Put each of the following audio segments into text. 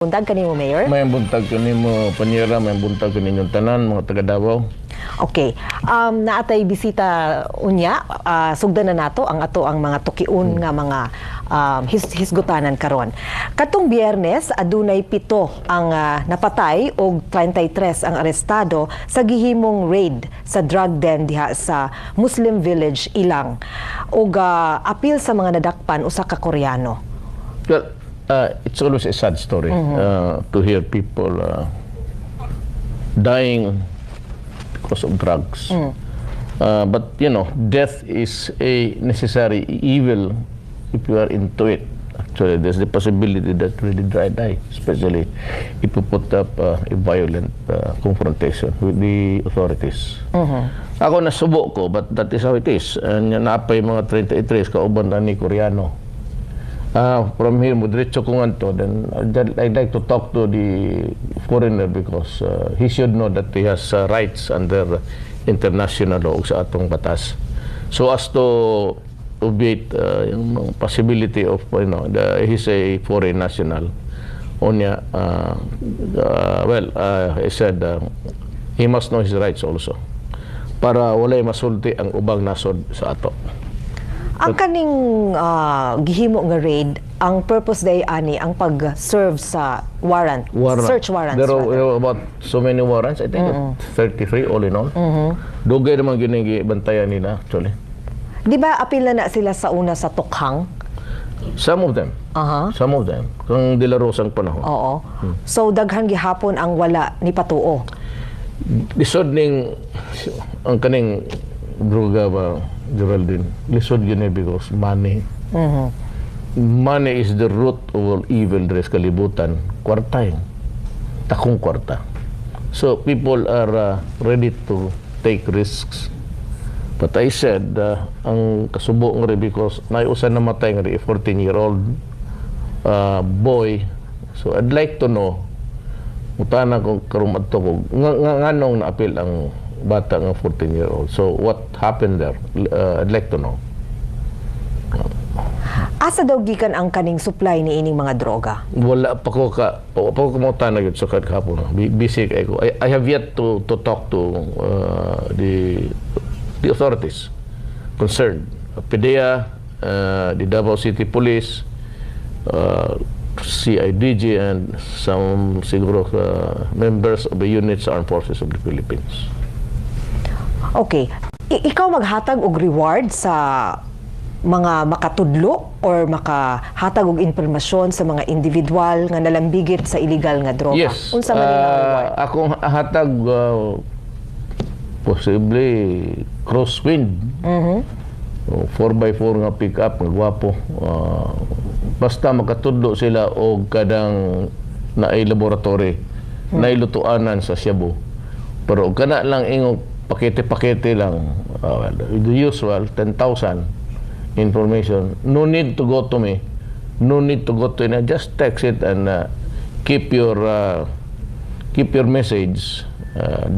Buntag kanimo, Mayor? May buntag kanimo, Panyera, may buntag kaninyong tanan, mga taga Davao. Okay. Naatay bisita unya, sugdan na nato ang mga tukiun nga mga hisgutanan karon. Katong Biyernes adunay 7 ang napatay ug 33 ang arestado sa gihimong raid sa drug den diha sa Muslim Village Ilang ug apil sa mga nadakpan usa ka Koreano. Well, it's always a sad story to hear people dying because of drugs. But you know, death is a necessary evil if you are into it. Actually, there's the possibility that really die, especially if you put up a violent confrontation with the authorities. Ako nasubo ko, but that is how it is. Napay mga 33 kauban na ni Koreano. From here, diretso ko nga to, then I'd like to talk to the foreigner because he should know that he has rights under international law sa atong batas. So as to obviate yung possibility of, you know, he's a foreign national. Onya, I said he must know his rights also para walay masulti ang ubang nasod sa ato. Ang kaning gihimo nga raid, ang purpose day ani ang pag-serve sa warrant. Search warrants. There are about so many warrants, I think 33 all in all. Dugay naman ginibantayan nila actually. Di ba apil na sila sa una sa Tukhang? Some of them. Some of them. Kung dilarosang panahon. Oo. So daghan gihapon ang wala ni patuo. Lisod ning ang kaning droga ba, Geraldine, lisod yun because money. Money is the root of all evil. There's kalibutan. Kwarta yun. Takong kwarta. So people are ready to take risks. But I said, ang kasubo nga rin because naiusan namatay nga rin, a 14-year-old boy. So I'd like to know, mutana kong karumad to ko, nganong naapil ang bata nga 14-year-old. So what happened there? I'd like to know. Asa daw gikan ang kaning supply ni ining mga droga? Wala pa ko mutana yun sa kahapon. Busy kay ko. I have yet to talk to the authorities concerned. PDEA, the Davao City Police, CIDG, and some siguro members of the units Armed Forces of the Philippines. Okay. Ikaw maghatag og reward sa mga makatudlo or makahatag og impormasyon sa mga individual nga nalambigit sa illegal nga droga? Yes. Unsa man ang reward? Akong hatag possibly crosswind. 4x4 nga pick up nga gwapo. Basta makatudlo sila og kadang naay laboratory, naay lutuanan sa Cebu. Pero kana lang ingog pakete-pakete lang, the usual 10,000 information. No need to go to me, no need to go to me. Just text it and keep your message,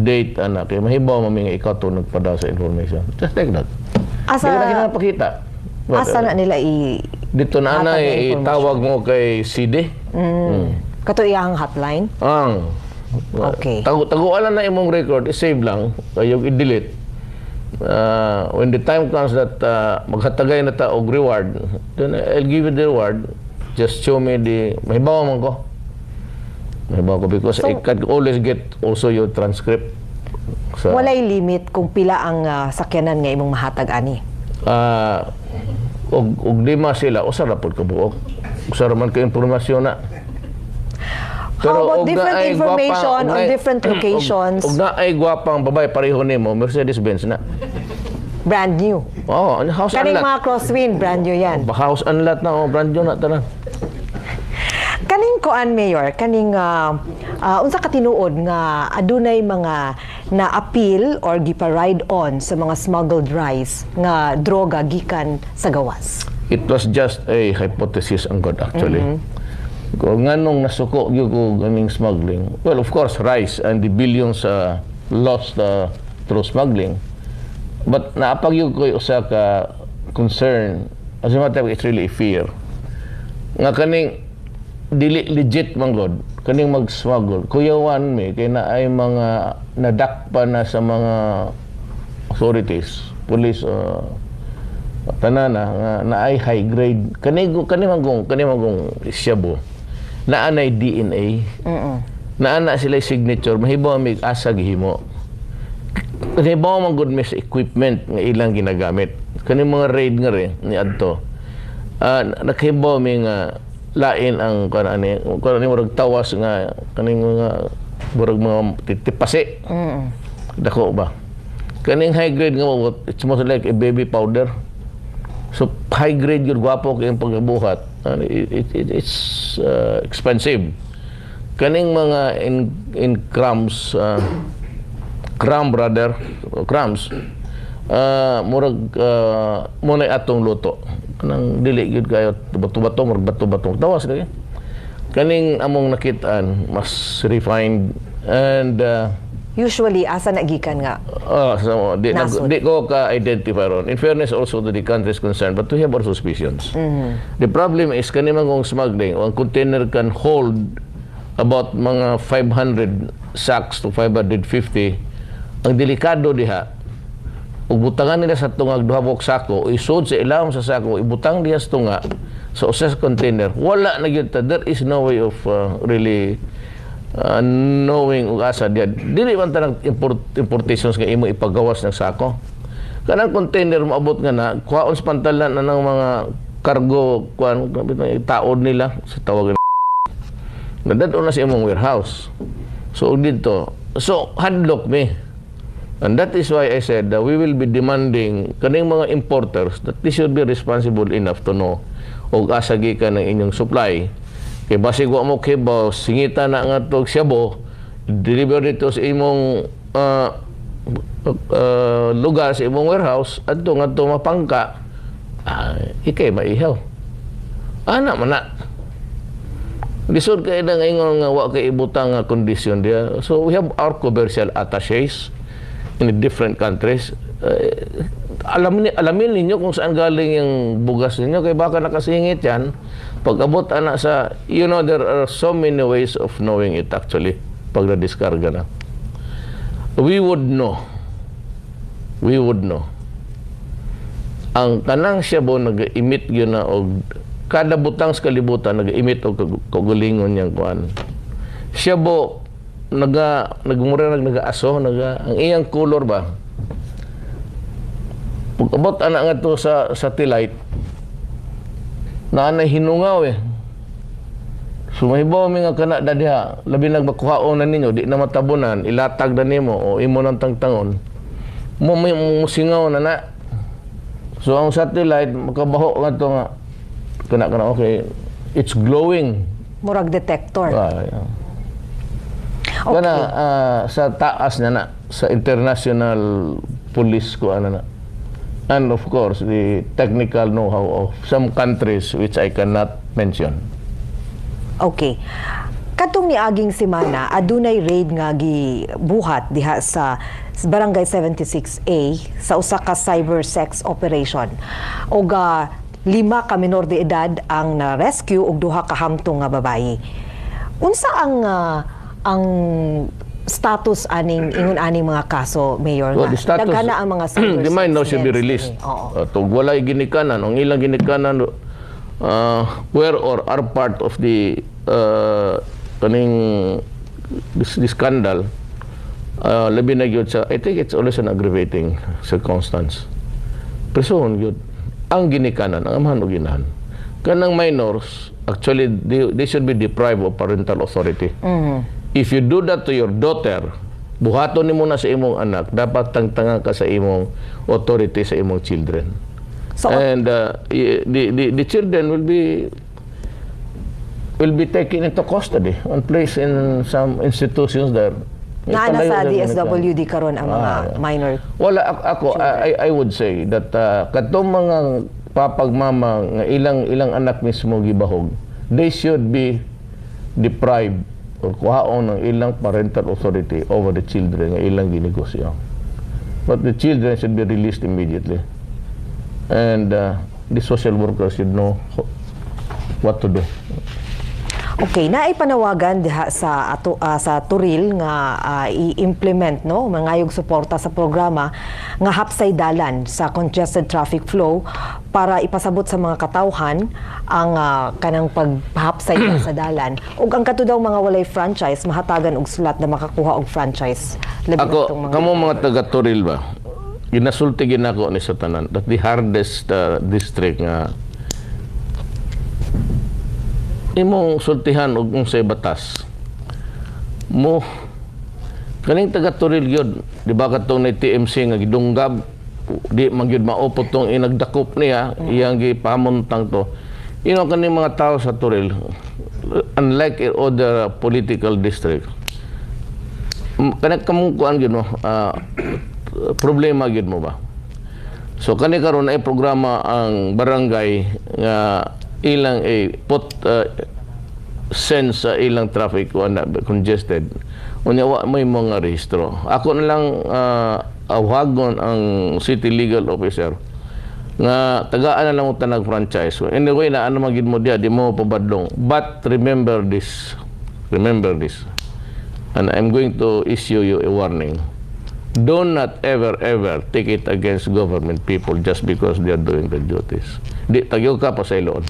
date, anak. Kaya mahibaw mami nga ikaw to nagpada sa information. Just take that. Asa hindi na kinapakita. Asa na nila dito na itawag mo kay CD. Kato iyang hotline? Okay. Tagualan na imong record, i-save lang, kayong i-delete. When the time comes that maghatagay na ta og reward, then I'll give you the reward. Just show me the mahibaw man ko. Mahibaw ko because I can always get also your transcript. Walay limit kung pila ang sakyanan nga imong mahatag ani. Og lima sila, usara pod ka buok. Usara man ka impormasyon na. How about different information on different locations? Og na ay gwapang babae pareho nimo, Mercedes-Benz na. Brand new. House kaning unlat. Mga crosswind, brand new yan. House unlat na, brand new na tanan. Kaning koan, Mayor, kaning unsa ka tinuod nga adunay mga na-appeal or gipa-ride on sa mga smuggled rice nga droga gikan sa gawas? It was just a hypothesis ang God actually. Kung nganong nasuko gyud ko ganing smuggling, well, of course, rice and the billions lost through smuggling. But naapag yung ko usa ka concern, as a matter of fact, it's really a fear. Nga kaning dili legit man God, kaning mag-smuggle, kuyawan mi, kay na ay mga nadakpa na sa mga authorities, police, tanana, na ay high grade. Kanimagong Shabu, na anay DNA, na ana sila signature, mahibaw mi asa gihimo. Mahibaw man good sa equipment nga ilang ginagamit. Kaning mga raid nga rin, ni Adto, nakahibaw mi nga lain ang kanani murag tawas nga kaning mga murag mga tipasi. Dako ba? Kaning high grade nga it's most like a baby powder. So high grade yun, gwapo kayong pagbuhat. It's expensive. Kaning mga in crumbs, crumb brother, crumbs, murag muna atong luto. Kanang dili gyud kayo bato-bato, murag bato-bato. Tawas kay. Kaning among nakitaan mas refined and Usually asa nagikan nga? So, di ko ka-identify ron. In fairness also to the countries concerned, but we have our suspicions. The problem is, kanimang kong smuggling, ang container can hold about mga 500 sacks to 550. Ang delikado diha, ug butangan nila sa tungag duhabok sako, isod sa ilawom sa sako, ibutang diha sa tunga sa usas container. Wala na gyud ta. There is no way of really knowing ug asa diya. Dili man tanang importations nga imo ipagawas ng sako. Kanang container maabot nga na kuhaon sa pantalan na ng mga cargo kuan taod nila sa tawagan nadadto na sa imong warehouse. So dito, so hadlock me. And that is why I said that we will be demanding kaning mga importers that they should be responsible enough to know og asa gikan ng inyong supply. Kay basig wa mo kibaw, singita na nga tog Shabu, deliver dito sa imong lugar, sa imong warehouse, at nga ito mapangka, ikay maihaw. Ana man na. Lisod kayo na ngayon nga wa kay ibutang nga kondisyon dia. So we have our commercial attachés in the different countries. Alamin ninyo kung saan galing yung bugas ninyo, kay baka nakasingit yan. Pag abot ana sa, you know, there are so many ways of knowing it actually, pag na-discarga na. We would know. Ang kanang Shabu nag-emit yun na, og kada butang sa kalibutan nag-emit og kagulingon niyang kuan. Shabu, nag-aaso, ang iyang color ba, pag abot ana nga to sa satellite, na anay hinungaw Sumahibaw mi nga kana dadiha, labi nagbakuhaon na ninyo, di na matabunan, ilatag na nimo o imo nang tangtangon. Mo singaw na na. So ang satellite makabaho nga to nga kana okay. It's glowing. Murag detector. Yeah. Okay. Kana sa taas na sa international police ko ana na. And of course, the technical know-how of some countries which I cannot mention. Okay. Katong ni aging semana, adunay raid nga gibuhat diha sa Barangay 76A sa usa ka cyber sex operation. Og 5 ka minor de edad ang na-rescue ug 2 ka hamtong nga babayi. Unsa ang status aning aning mga kaso, Mayor? Well, the status, daghana ang mga cyber the mind now should be released. Tug walay ginikanan, ang ilang ginikanan where or are part of the kaning this scandal, labi na gyud sa, I think it's always an aggravating circumstance. Presohon gyud ang ginikanan, ang amahan o ginahan. Kanang minors, actually they should be deprived of parental authority. If you do that to your daughter, buhaton nimo na sa imong anak, dapat tangtangan ka sa imong authority sa imong children. So, and the children will be taken into custody and placed in some institutions there. Naana sa DSWD karon ang mga minor. Wala ako I would say that katong mga papagmama nga ilang anak mismo gibahog, they should be deprived or kuhaon ng ilang parental authority over the children nga ilang ginegosyo. But the children should be released immediately. And the social workers should know what to do. Okay, naipanawagan diha sa sa Turil nga i-implement no mangayog suporta sa programa nga hapsay dalan sa congested traffic flow para ipasabot sa mga katawhan ang kanang paghapsay sa dalan ug ang kato daw mga walay franchise mahatagan og sulat na makakuha og franchise. Labi na Ako, tong kamo mga taga Turil ba? Ginasulti ginako ni sa tanan. That the hardest district nga imong sultihan og unsay batas mo kaning taga Turil gyud di ba katong na TMC nga gidunggab di man gyud maupot tong inagdakop niya iyang gipamuntang to kaning mga tao sa Turil unlike in other political district kanang kamungkuan gyud mo problema gyud mo ba so kani karon ay programa ang barangay nga ilang put sense sa ilang traffic na congested unya wa may mga rehistro ako na lang awagon ang city legal officer nga tagaan na lang ang tanag franchise anyway na ano magid mo dia di mo pabadlong but remember this and I'm going to issue you a warning. Do not ever take it against government people just because they are doing their duties. Di tagyo ka pa sa ilon.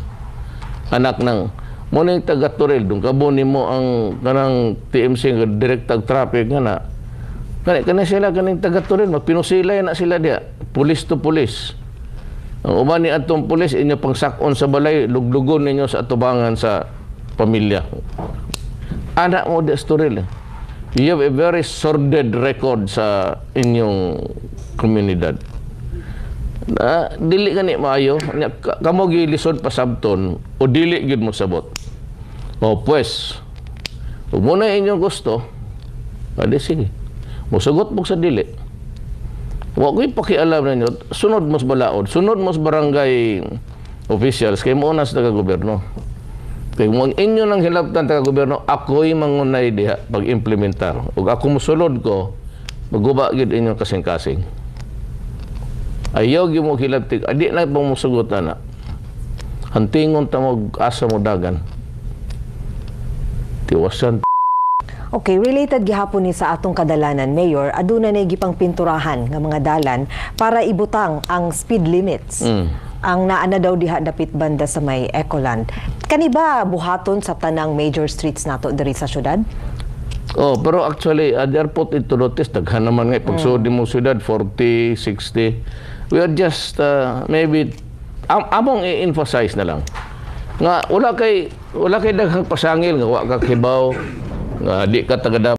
Anak ng mo ning taga Turil dun kaboni mo ang kanang TMC nga direktag traffic nga na kani sila kaning taga Turil magpinusilay na sila dia police to police ang uban ni atong police inyo pang sakon sa balay luglugon ninyo sa atubangan sa pamilya anak mo di Turil you have a very sordid record sa inyong komunidad. Dili gani maayo kamo gilisod pa sabton o dili gid mo sabot o pues ug mo na inyong gusto adi sige mosugot mo sa dili wa ko'y pakialam ninyo sunod mo sa balaod sunod mo sa barangay officials kay mo na sa taga-gobyerno kay mo inyo nang hilabtan taga-gobyerno ako'y mangunay diha pag-implementar ug ako mosulod ko maguba gid inyong kasing-kasing. Ayaw mo kilabtig, adi na pang musugutan na. Hantingon ta mo asa mo dagan. Tiwasan. Okay, related gihapon ni sa atong kadalanan, Mayor, aduna na gipang pinturahan nga mga dalan para ibutang ang speed limits. Ang naana daw diha dapit banda sa may Ecoland. Kani ba buhaton sa tanang major streets nato diri sa syudad? Oh, pero actually, the airport ito notice, daghan naman nga, pagsudi mo syudad, 40, 60. We are just, maybe, among i-emphasize na lang. Nga, wala kay daghang pasangil, nga, wa ka kibaw, nga, di ka taga